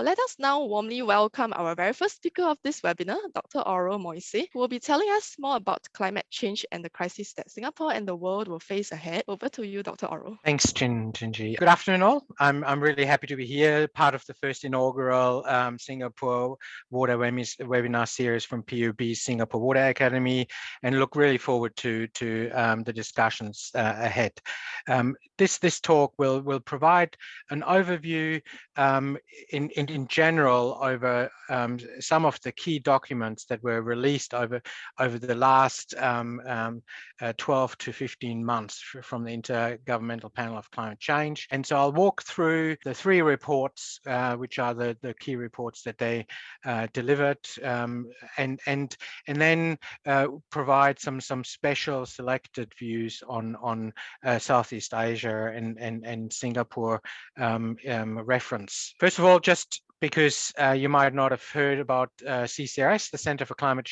Let us now warmly welcome our very first speaker of this webinar, Dr. Aurel Moise, who will be telling us more about climate change and the crisis that Singapore and the world will face ahead. Over to you, Dr. Aurel. Thanks, Jinji. Good afternoon, all. I'm really happy to be here, part of the first inaugural Singapore Water webinar series from PUB Singapore Water Academy, and look really forward to the discussions ahead. This talk will provide an overview in general over some of the key documents that were released over the last 12 to 15 months from the Intergovernmental Panel of Climate Change. And so I'll walk through the three reports, which are the key reports that they delivered, and then provide some special selected views on Southeast Asia and Singapore reference. First of all, just because you might not have heard about CCRS, the Center for Climate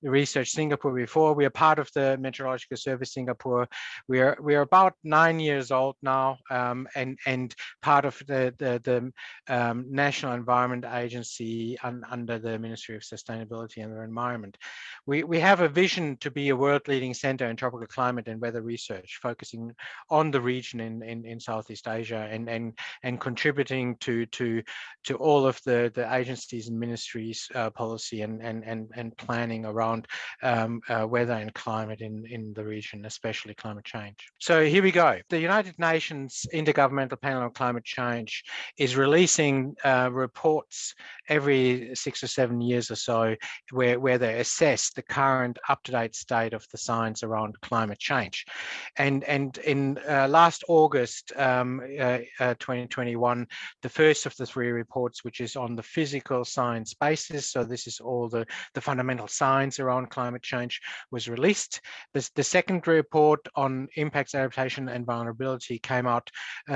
Research Singapore before. We are part of the Meteorological Service Singapore. We are about 9 years old now, and part of the National Environment Agency under the Ministry of Sustainability and the Environment. We have a vision to be a world-leading center in tropical climate and weather research, focusing on the region in Southeast Asia and contributing to all of the agencies and ministries policy and planning around weather and climate in the region, especially climate change. So here we go. The United Nations Intergovernmental Panel on Climate Change is releasing reports every 6 or 7 years or so where they assess the current up-to-date state of the science around climate change. And in last August 2021, the first of the three reports, which is on the physical science basis, so this is all the fundamental science around climate change, was released. The second report on impacts, adaptation and vulnerability came out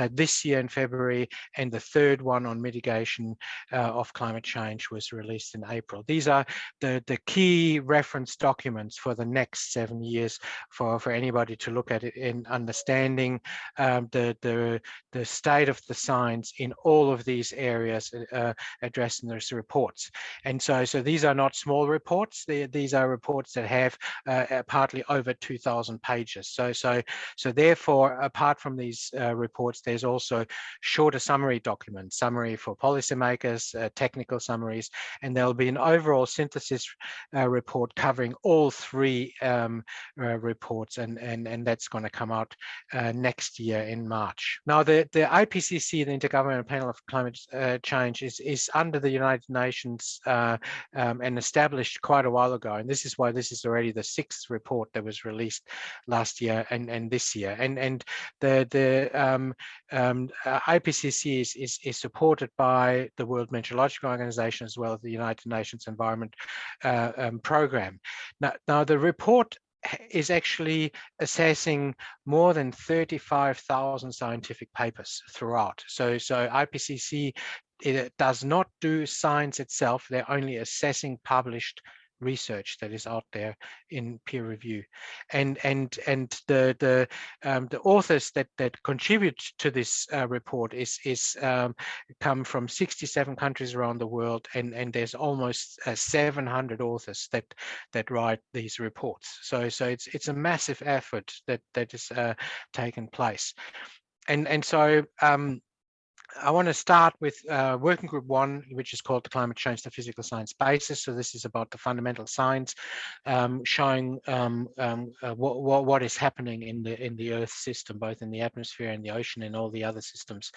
this year in February, and the third one on mitigation of climate change was released in April. These are the key reference documents for the next 7 years for anybody to look at it in understanding the state of the science in all of these areas addressed in those reports. And so these are not small reports. These are reports that have partly over 2,000 pages. So therefore, apart from these reports, there's also shorter summary documents, summary for policymakers, technical summaries, and there'll be an overall synthesis report covering all three reports, and that's going to come out next year in March. Now, the IPCC, the Intergovernmental Panel of Climate Change, is under the United Nations and established quite a while ago, and this is why this is already the sixth report that was released last year and this year. And the IPCC is supported by the World Meteorological Organization as well as the United Nations Environment Program. Now the report is actually assessing more than 35,000 scientific papers throughout. So IPCC, it does not do science itself. They're only assessing published research that is out there in peer review, and the authors that contribute to this report is come from 67 countries around the world, and there's almost 700 authors that write these reports. So it's a massive effort that is taken place, and so I want to start with working group 1, which is called the Climate Change, the Physical Science Basis. So this is about the fundamental science, showing what is happening in the Earth system, both in the atmosphere and the ocean and all the other systems.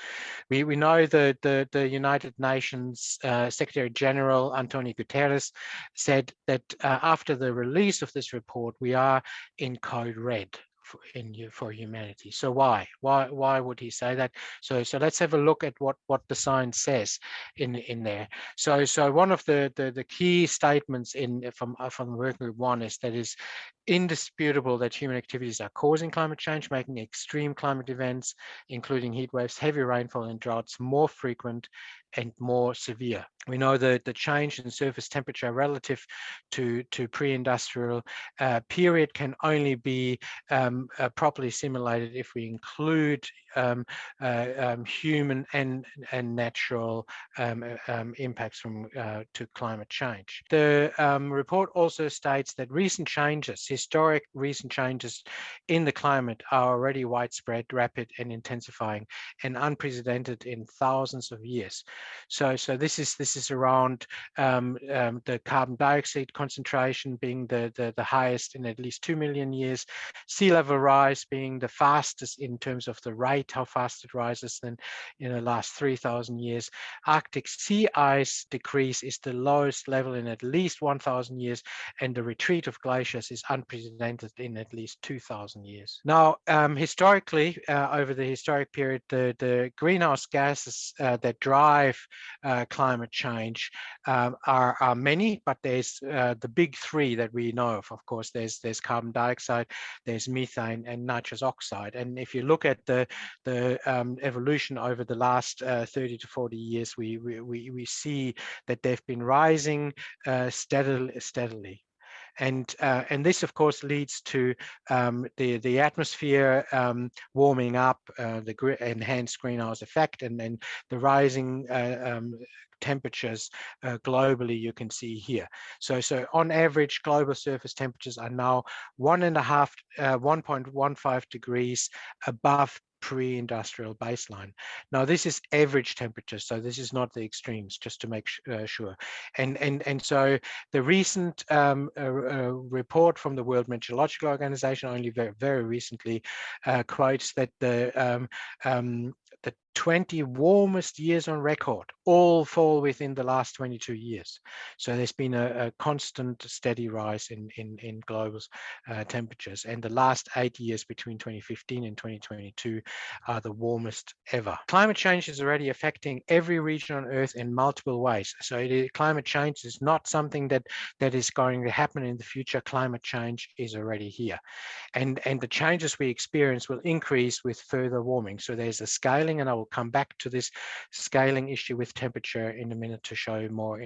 We know the United Nations Secretary General Antonio Guterres said that after the release of this report, we are in code red for humanity. So why would he say that? So let's have a look at what the science says in there. So one of the key statements from working group 1 is that it's indisputable that human activities are causing climate change, making extreme climate events, including heat waves, heavy rainfall and droughts, more frequent and more severe. We know that the change in surface temperature relative to pre-industrial period can only be properly simulated if we include human and natural impacts from to climate change. The report also states that recent changes, historic recent changes in the climate, are already widespread, rapid, and intensifying, and unprecedented in thousands of years. So this is around the carbon dioxide concentration being the highest in at least 2 million years, sea level rise being the fastest in terms of the rate, how fast it rises than in the last 3,000 years. Arctic sea ice decrease is the lowest level in at least 1,000 years, and the retreat of glaciers is unprecedented in at least 2,000 years. Now, historically, over the historic period, the greenhouse gases that drive climate change are many, but there's the big three that we know of. Of course, there's carbon dioxide, there's methane, and nitrous oxide. And if you look at the evolution over the last 30 to 40 years, we see that they've been rising steadily. And this, of course, leads to the atmosphere warming up, the enhanced greenhouse effect, and then the rising temperatures globally, you can see here. So on average, global surface temperatures are now 1.15 degrees above pre-industrial baseline. Now, this is average temperature, so this is not the extremes, just to make sure. And so the recent report from the World Meteorological Organization, only very recently, quotes that the 20 warmest years on record all fall within the last 22 years. So there's been a constant steady rise in global temperatures, and the last 8 years between 2015 and 2022 are the warmest ever. Climate change is already affecting every region on Earth in multiple ways. So climate change is not something that is going to happen in the future. Climate change is already here. And the changes we experience will increase with further warming. So there's a scaling, and I will come back to this scaling issue with temperature in a minute to show more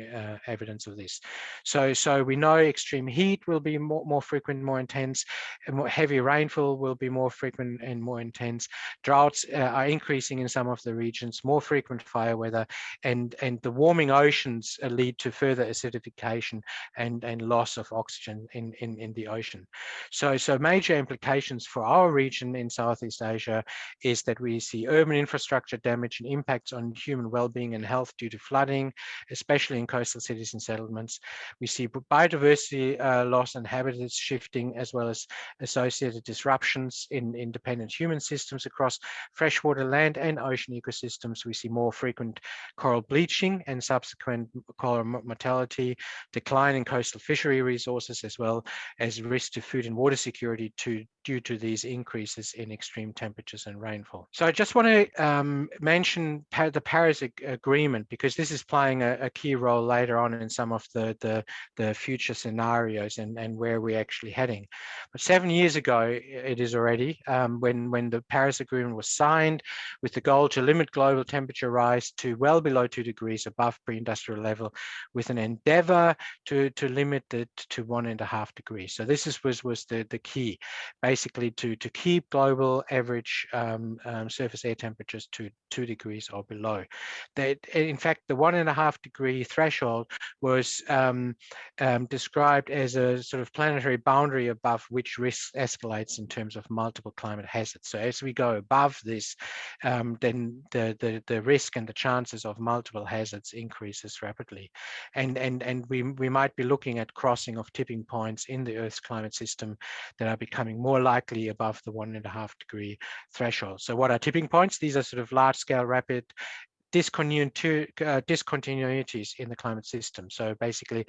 evidence of this. So we know extreme heat will be more frequent, more intense, and more heavy rainfall will be more frequent and more intense. Droughts are increasing in some of the regions, more frequent fire weather, and the warming oceans lead to further acidification and loss of oxygen in the ocean. So major implications for our region in Southeast Asia is that we see urban infrastructure damage and impacts on human well-being and health due to flooding, especially in coastal cities and settlements. We see biodiversity loss and habitats shifting, as well as associated disruptions in independent human systems across freshwater, land, and ocean ecosystems. We see more frequent coral bleaching and subsequent coral mortality, decline in coastal fishery resources, as well as risk to food and water security due to these increases in extreme temperatures and rainfall. So I just want to mention the Paris Agreement, because this is playing a key role later on in some of the future scenarios and where we're actually heading. But 7 years ago, it is already, when the Paris Agreement was signed, with the goal to limit global temperature rise to well below 2 degrees above pre-industrial level, with an endeavor to limit it to 1.5 degrees. So this was the key, basically to keep global average surface air temperatures to 2 degrees or below. In fact, the 1.5 degree threshold was described as a sort of planetary boundary above which risk escalates in terms of multiple climate hazards. So as we go above this, then the risk and the chances of multiple hazards increases rapidly. And we might be looking at crossing of tipping points in the Earth's climate system that are becoming more likely above the 1.5 degree threshold. So what are tipping points? These are sort of large scale, rapid discontinuities in the climate system. So basically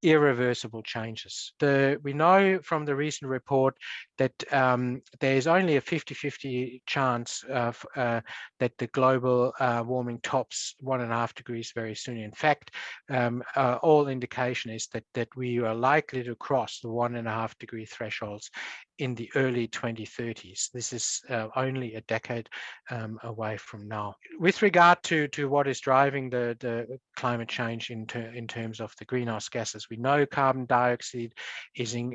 irreversible changes. We know from the recent report that there's only a 50-50 chance of, that the global warming tops 1.5 degrees very soon. In fact, all indication is that we are likely to cross the 1.5 degree thresholds in the early 2030s. This is only a decade away from now. With regard to what is driving the climate change in terms of the greenhouse gases, we know carbon dioxide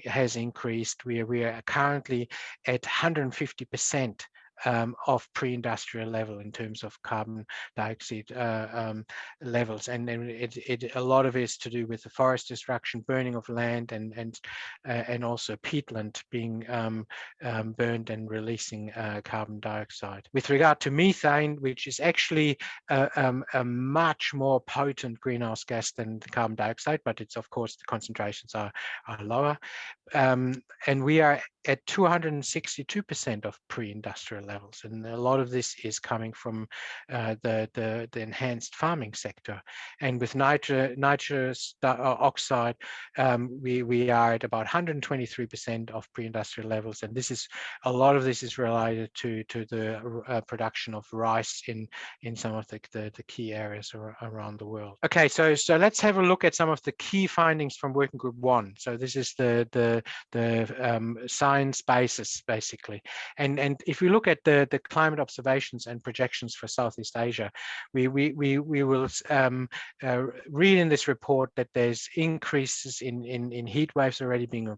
has increased. We are currently at 150% of pre-industrial level in terms of carbon dioxide levels, and a lot of it is to do with the forest destruction, burning of land, and also peatland being burned and releasing carbon dioxide. With regard to methane, which is actually a much more potent greenhouse gas than the carbon dioxide, but it's, of course, the concentrations are lower. And we are at 262% of pre-industrial levels, and a lot of this is coming from the enhanced farming sector. And with nitrous oxide, we are at about 123% of pre-industrial levels, and a lot of this is related to the production of rice in some of the key areas around the world. Okay, so let's have a look at some of the key findings from Working Group 1. So this is the science basis, basically. And if we look at the climate observations and projections for Southeast Asia, we will read in this report that there's increases in heat waves already being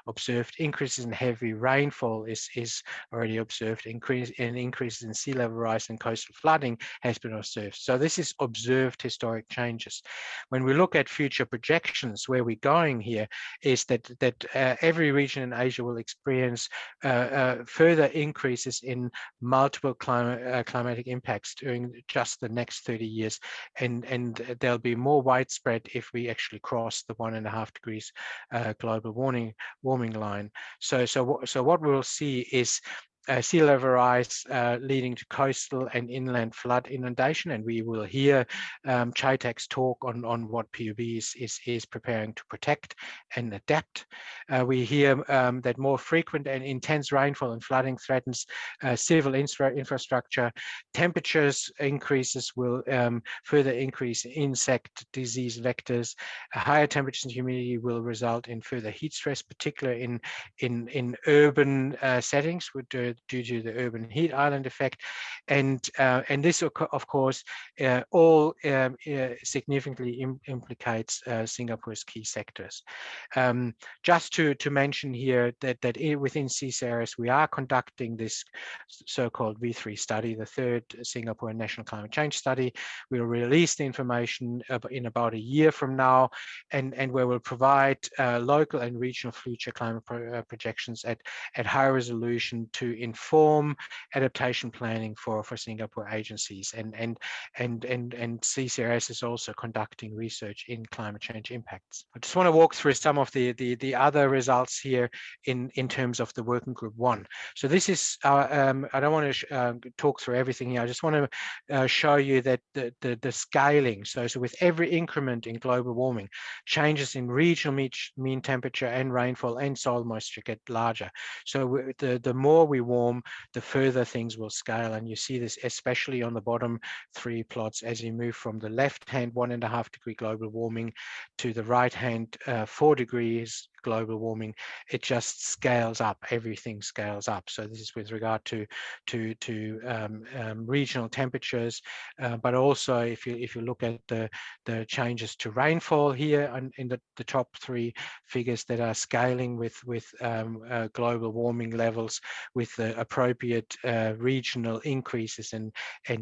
observed, increases in heavy rainfall is already observed, increases in sea level rise and coastal flooding has been observed. So this is observed historic changes. When we look at future projections, where we're going here is that every region in Asia will experience further increases in multiple climatic impacts during just the next 30 years, and there'll be more widespread if we actually cross the 1.5 degrees global warming line. So what we'll see is sea level rise leading to coastal and inland flood inundation, and we will hear Chaitek's talk on what PUB is preparing to protect and adapt. We hear that more frequent and intense rainfall and flooding threatens civil infrastructure. Temperatures increases will further increase insect disease vectors. Higher temperatures and humidity will result in further heat stress, particularly in urban settings due to the urban heat island effect, and this of course all significantly implicates Singapore's key sectors. Just to mention here that within CSIRS we are conducting this so-called V3 study, the third Singapore National Climate Change Study. We'll release the information in about a year from now, and where we'll provide local and regional future climate projections at high resolution to inform adaptation planning for Singapore agencies, and CSIRS is also conducting research in climate change impacts. I just want to walk through some of the other results here in terms of the Working Group 1. So this is I don't want to talk through everything here. I just want to show you that the scaling. So with every increment in global warming, changes in regional mean temperature and rainfall and soil moisture get larger. So the more we warm, the further things will scale. And you see this especially on the bottom 3 plots as you move from the left hand 1.5 degree global warming to the right hand 4 degrees global warming. It just scales up. Everything scales up. So this is with regard to regional temperatures, but also if you look at the changes to rainfall here in the top 3 figures that are scaling with global warming levels, with the appropriate regional increases and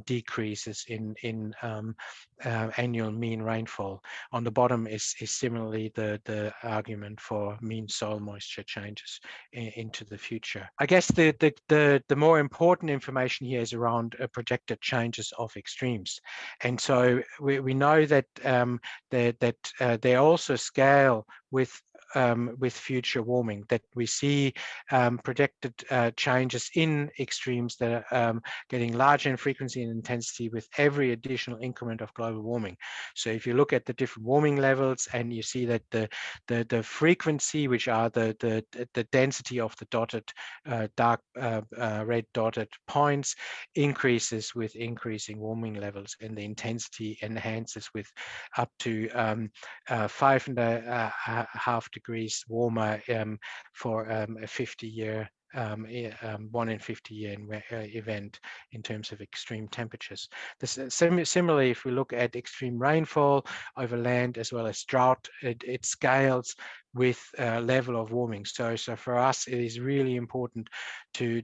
decreases in annual mean rainfall. On the bottom is similarly the argument for mean soil moisture changes into the future. I guess the more important information here is around projected changes of extremes, and so we know that they also scale with future warming, that we see projected changes in extremes that are getting larger in frequency and intensity with every additional increment of global warming. So if you look at the different warming levels, and you see that the frequency, which are the density of the dotted dark red dotted points, increases with increasing warming levels, and the intensity enhances with up to 5.5 degrees warmer for a 50-year 1 in 50 year event in terms of extreme temperatures. Similarly, if we look at extreme rainfall over land as well as drought, it scales with level of warming. So for us, it is really important to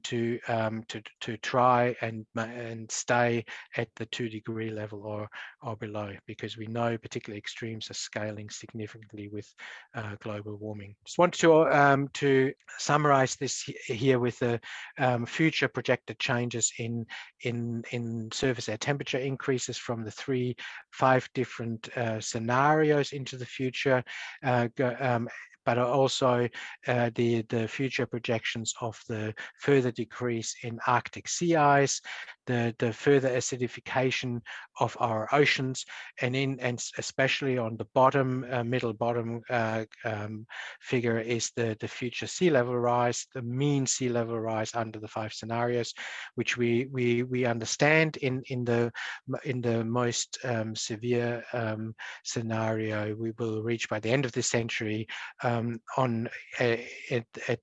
try and stay at the 2-degree level or below, because we know particularly extremes are scaling significantly with global warming. Just want to summarize this here with the future projected changes in surface air temperature increases from the 5 different scenarios into the future, but also the future projections of the further decrease in Arctic sea ice, the further acidification of our oceans, and especially on the bottom, middle bottom figure is the future sea level rise, the mean sea level rise under the 5 scenarios, which we understand in the most severe scenario we will reach by the end of this century at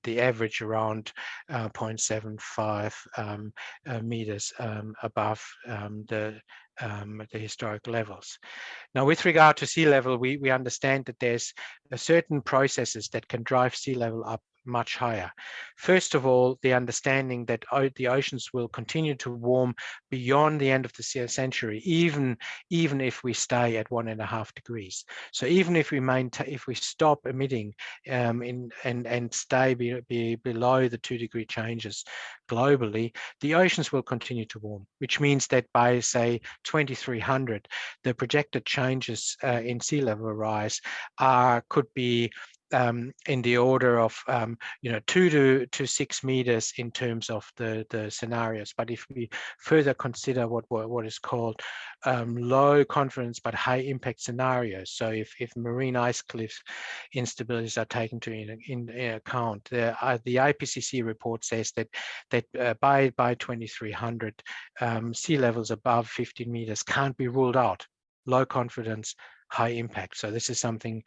the average around 0.75 meters above the historic levels. Now, with regard to sea level, we understand that there's certain processes that can drive sea level up much higher. First of all, the understanding that the oceans will continue to warm beyond the end of the century, even if we stay at 1.5 degrees. So even if we stop emitting and stay below the 2-degree changes globally, the oceans will continue to warm, which means that by, say, 2300, the projected changes in sea level rise could be in the order of 2 to 6 meters in terms of the scenarios. But if we further consider what is called low confidence but high impact scenarios, so if marine ice cliff instabilities are taken in account, the IPCC report says that by 2300, sea levels above 15 meters can't be ruled out. Low confidence, high impact. So this is something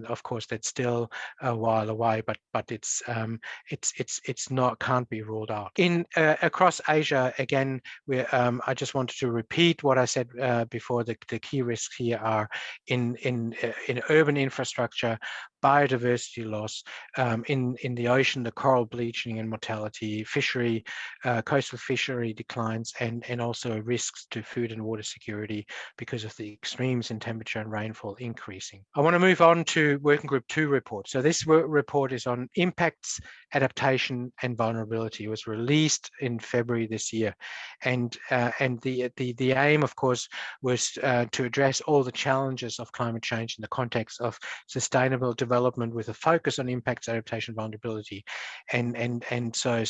of course, that's still a while away, but it's can't be ruled out. Across Asia, again, I just wanted to repeat what I said before. The key risks here are in urban infrastructure, biodiversity loss, in the ocean, the coral bleaching and mortality, coastal fishery declines, and also risks to food and water security because of the extremes in temperature and rainfall increasing. I want to move on to Working Group 2 report. So this report is on impacts, adaptation, and vulnerability. It was released in February this year, and the aim, of course, was to address all the challenges of climate change in the context of sustainable development with a focus on impacts, adaptation, vulnerability. And so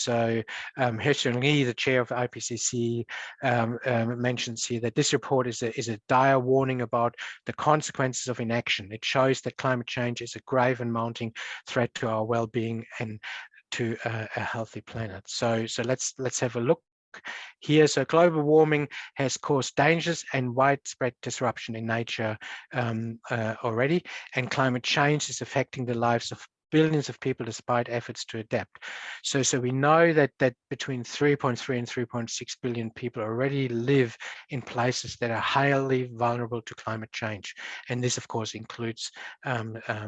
Hye-Cheon Lee, the chair of IPCC, mentions here that this report is a dire warning about the consequences of inaction. It shows that climate change is a grave and mounting threat to our well-being and to a healthy planet. So let's have a look here. So global warming has caused dangers and widespread disruption in nature already, and climate change is affecting the lives of billions of people despite efforts to adapt. So we know that between 3.3 and 3.6 billion people already live in places that are highly vulnerable to climate change. And this, of course, includes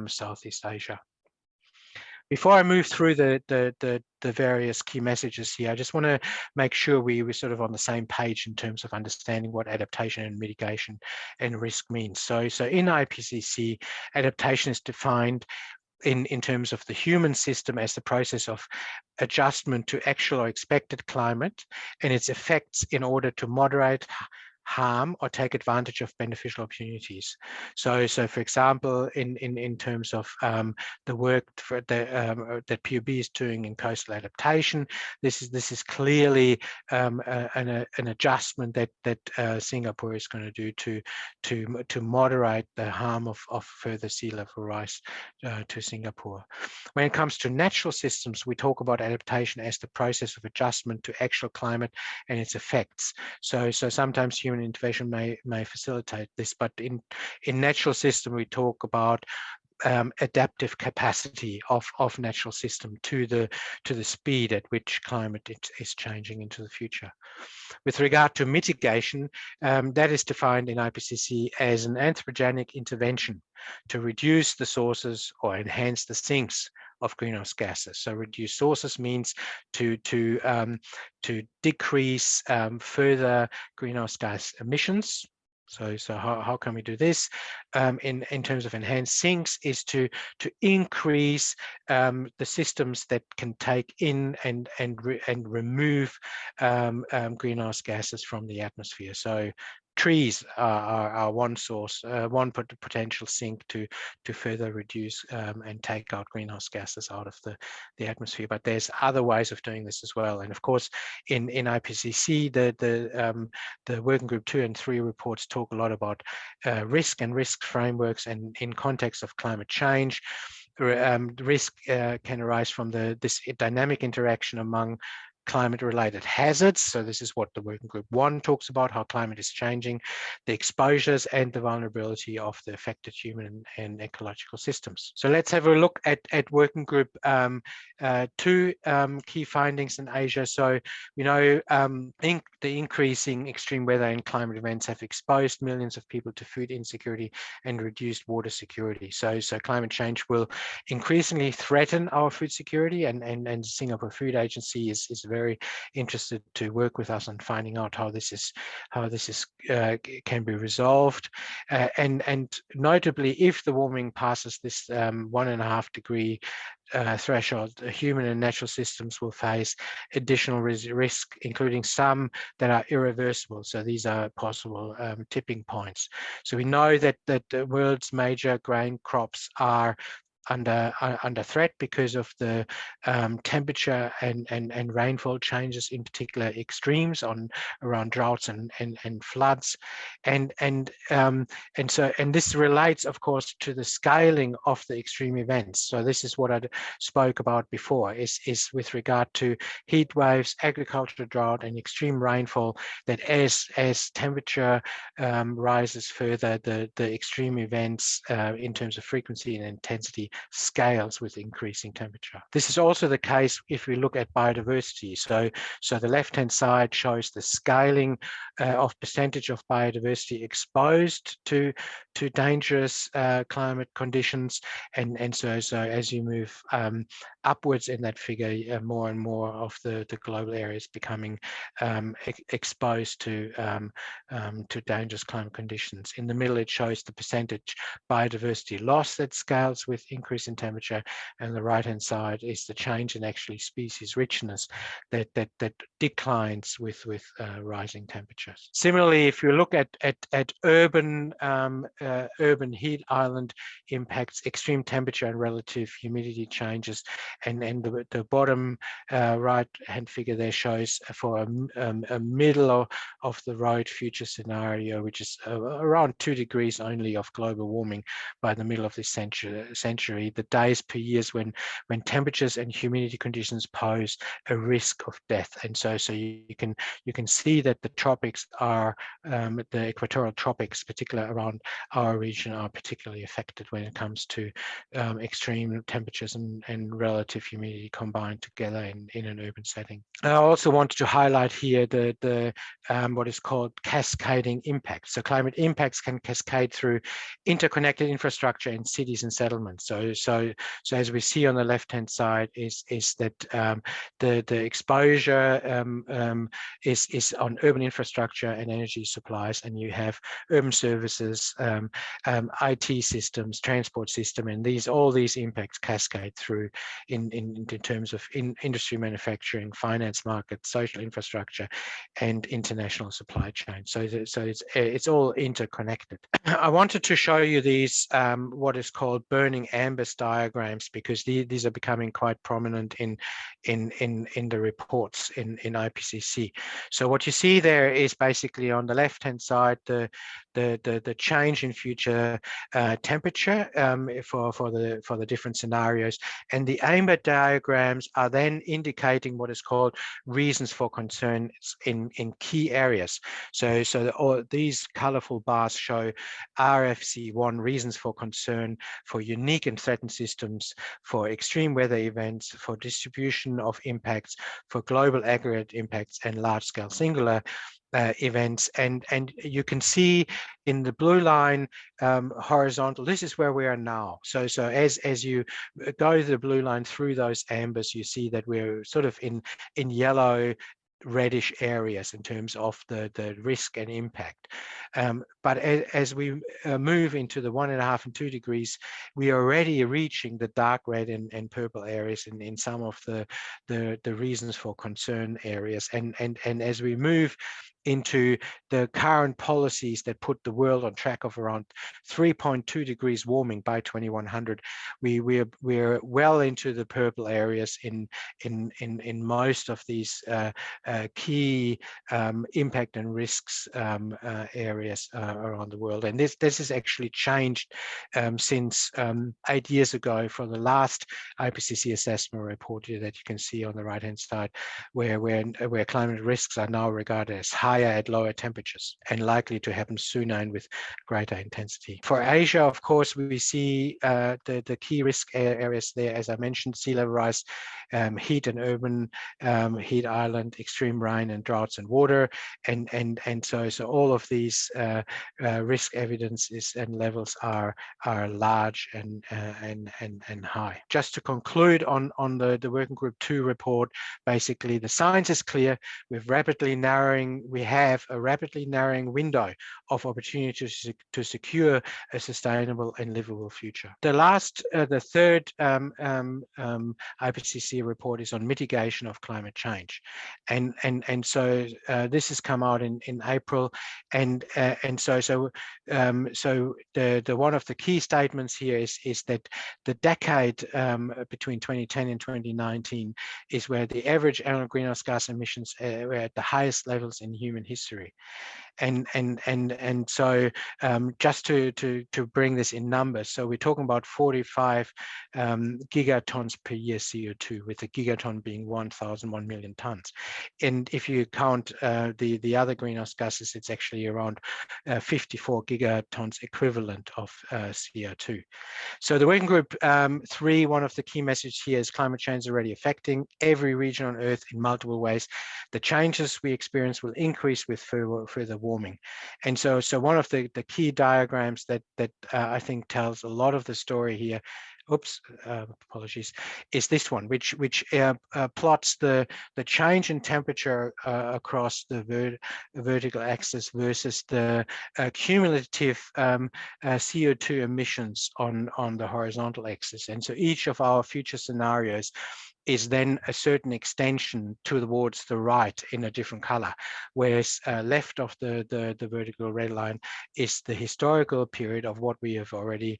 Southeast Asia. Before I move through the various key messages here, I just want to make sure we're sort of on the same page in terms of understanding what adaptation and mitigation and risk means. So in IPCC, adaptation is defined in terms of the human system as the process of adjustment to actual or expected climate and its effects in order to moderate harm or take advantage of beneficial opportunities. So for example, in terms of the work that PUB is doing in coastal adaptation, this is clearly an adjustment that Singapore is going to do to moderate the harm of further sea level rise to Singapore. When it comes to natural systems, we talk about adaptation as the process of adjustment to actual climate and its effects. So sometimes human intervention may facilitate this, but in natural system we talk about adaptive capacity of natural system to the speed at which climate is changing into the future. With regard to mitigation, that is defined in IPCC as an anthropogenic intervention to reduce the sources or enhance the sinks of greenhouse gases. So reduce sources means to decrease further greenhouse gas emissions. So how can we do this? In terms of enhanced sinks is to increase the systems that can take in and remove greenhouse gases from the atmosphere. So trees are one source, one potential sink to further reduce and take out greenhouse gases out of the atmosphere. But there's other ways of doing this as well. And of course, in IPCC, the Working Group 2 and 3 reports talk a lot about risk and risk frameworks, and in context of climate change. Risk can arise from this dynamic interaction among climate-related hazards. So this is what the Working Group 1 talks about, how climate is changing, the exposures and the vulnerability of the affected human and ecological systems. So let's have a look at Working Group 2 key findings in Asia. So we know the increasing extreme weather and climate events have exposed millions of people to food insecurity and reduced water security. So climate change will increasingly threaten our food security, and Singapore Food Agency is very interested to work with us on finding out how this can be resolved. And notably, if the warming passes this 1.5 degree threshold, human and natural systems will face additional risk, including some that are irreversible. So these are possible tipping points. So we know that the world's major grain crops are under threat because of the temperature and rainfall changes, in particular extremes around droughts and floods, and this relates, of course, to the scaling of the extreme events. So this is what I spoke about before, is with regard to heat waves, agricultural drought, and extreme rainfall, that as temperature rises further, the extreme events in terms of frequency and intensity scales with increasing temperature. This is also the case if we look at biodiversity. So the left-hand side shows the scaling of percentage of biodiversity exposed to dangerous climate conditions, and so as you move upwards in that figure, more and more of the global area is becoming exposed to dangerous climate conditions. In the middle, it shows the percentage biodiversity loss that scales with increase in temperature, and the right-hand side is the change in actually species richness that declines with rising temperatures. Similarly, if you look at urban heat island impacts, extreme temperature and relative humidity changes, and the bottom right-hand figure there shows for a middle of the road future scenario, which is around 2 degrees only of global warming by the middle of this century, the days per year when temperatures and humidity conditions pose a risk of death. And so you can see that the tropics are the equatorial tropics, particularly around our region, are particularly affected when it comes to extreme temperatures and relative humidity combined together in an urban setting. I also wanted to highlight here the what is called cascading impacts. So climate impacts can cascade through interconnected infrastructure in cities and settlements. So as we see on the left-hand side is that the exposure is on urban infrastructure and energy supplies, and you have urban services, IT systems, transport system, and all these impacts cascade through in terms of industry, manufacturing, finance markets, social infrastructure, and international supply chain. So it's all interconnected. I wanted to show you these what is called burning ambers diagrams, because these are becoming quite prominent in the reports in IPCC. So what you see there is basically on the left-hand side the the change in future temperature for the different scenarios. And the AMBER diagrams are then indicating what is called reasons for concern in key areas. So all these colorful bars show RFC1 reasons for concern for unique and threatened systems, for extreme weather events, for distribution of impacts, for global aggregate impacts and large-scale singular events. And you can see in the blue line horizontal, this is where we are now. So as you go the blue line through those ambers, you see that we're sort of in yellow reddish areas in terms of the risk and impact. But as we move into the 1.5 and 2 degrees, we are already reaching the dark red and purple areas in some of the reasons for concern areas. And as we move into the current policies that put the world on track of around 3.2 degrees warming by 2100, we're well into the purple areas in most of these key impact and risks areas around the world. And this has actually changed since 8 years ago for the last IPCC assessment report here that you can see on the right hand side, where climate risks are now regarded as higher at lower temperatures and likely to happen sooner and with greater intensity. For Asia, of course, we see the key risk areas there, as I mentioned: sea level rise, heat and urban heat island, extreme rain and droughts and water, and so all of these risk evidences and levels are large and high. Just to conclude on the Working Group 2 report, basically the science is clear. We have a rapidly narrowing window of opportunity to secure a sustainable and livable future. The third IPCC report is on mitigation of climate change, and so this has come out in April, and so the one of the key statements here is that the decade between 2010 and 2019 is where the average annual greenhouse gas emissions were at the highest levels in human history. And so just to bring this in numbers, so we're talking about 45 gigatons per year CO2, with a gigaton being 1,001 million tons. And if you count the other greenhouse gases, it's actually around 54 gigatons equivalent of CO2. So the Working Group 3, one of the key messages here is climate change is already affecting every region on Earth in multiple ways. The changes we experience will increase with further warming. And so one of the key diagrams that I think tells a lot of the story here, apologies, is this one, which plots the change in temperature across the vertical axis versus the cumulative CO2 emissions on the horizontal axis. And so each of our future scenarios is then a certain extension towards the right in a different color, whereas left of the vertical red line is the historical period of what we have already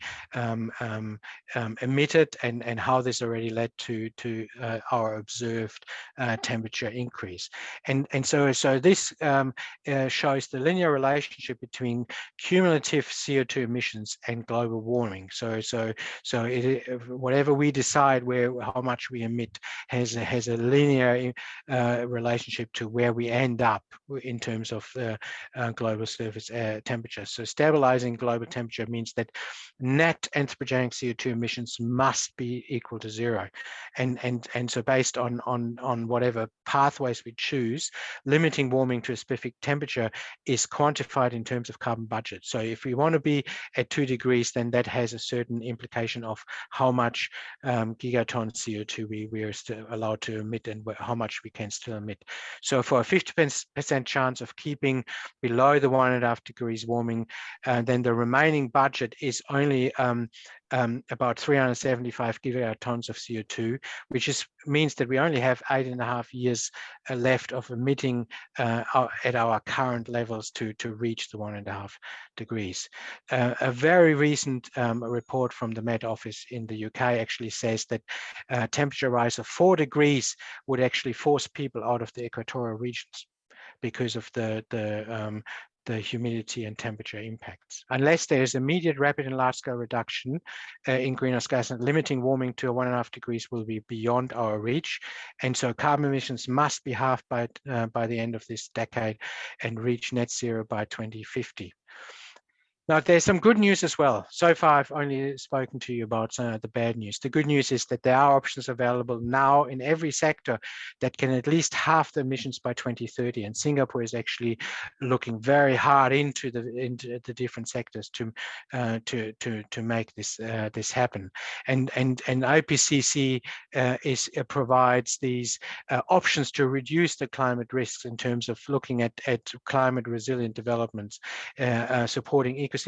emitted and how this already led to our observed temperature increase. And so this shows the linear relationship between cumulative CO2 emissions and global warming. So whatever we decide how much we emit has a linear relationship to where we end up in terms of global surface temperature. So stabilizing global temperature means that net anthropogenic CO2 emissions must be equal to zero. And so based on whatever pathways we choose, limiting warming to a specific temperature is quantified in terms of carbon budget. So if we want to be at 2 degrees, then that has a certain implication of how much gigaton CO2 we are still allowed to emit and how much we can still emit. So for a 50% chance of keeping below the 1.5 degrees warming, then the remaining budget is only about 375 gigatons of CO2, which means that we only have 8.5 years left of emitting at our current levels to reach the 1.5 degrees. A very recent report from the Met Office in the UK actually says that temperature rise of 4 degrees would actually force people out of the equatorial regions because of the the humidity and temperature impacts. Unless there is immediate, rapid and large-scale reduction in greenhouse gas, and limiting warming to 1.5 degrees will be beyond our reach. And so carbon emissions must be halved by the end of this decade and reach net zero by 2050. Now, there's some good news as well. So far, I've only spoken to you about the bad news. The good news is that there are options available now in every sector that can at least halve the emissions by 2030. And Singapore is actually looking very hard into the different sectors to make this happen. And IPCC provides these options to reduce the climate risks in terms of looking at climate resilient developments, supporting ecosystems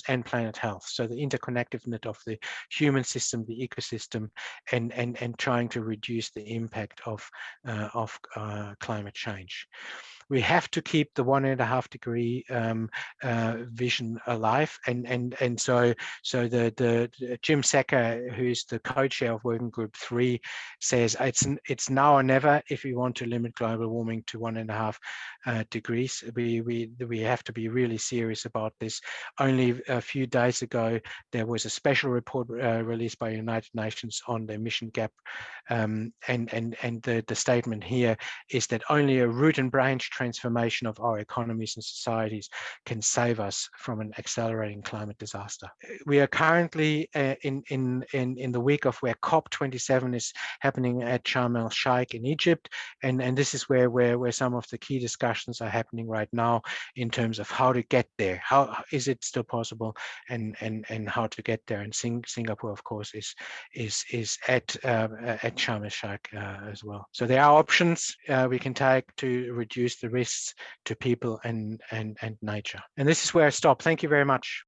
and planet health. So the interconnectedness of the human system, the ecosystem, and trying to reduce the impact of climate change. We have to keep the 1.5 degree vision alive, and so the Jim Secker, who's the co-chair of Working Group 3, says it's now or never if we want to limit global warming to 1.5 degrees. We have to be really serious about this. Only a few days ago, there was a special report released by United Nations on the emission gap, and the statement here is that only a root and branch transformation of our economies and societies can save us from an accelerating climate disaster. We are currently in the week of where COP27 is happening at Sharm el-Sheikh in Egypt, and this is where some of the key discussions are happening right now in terms of how to get there. How is it still possible, and how to get there? And Singapore, of course, is at Sharm el-Sheikh as well. So there are options we can take to reduce the risks to people and nature. And this is where I stop. Thank you very much.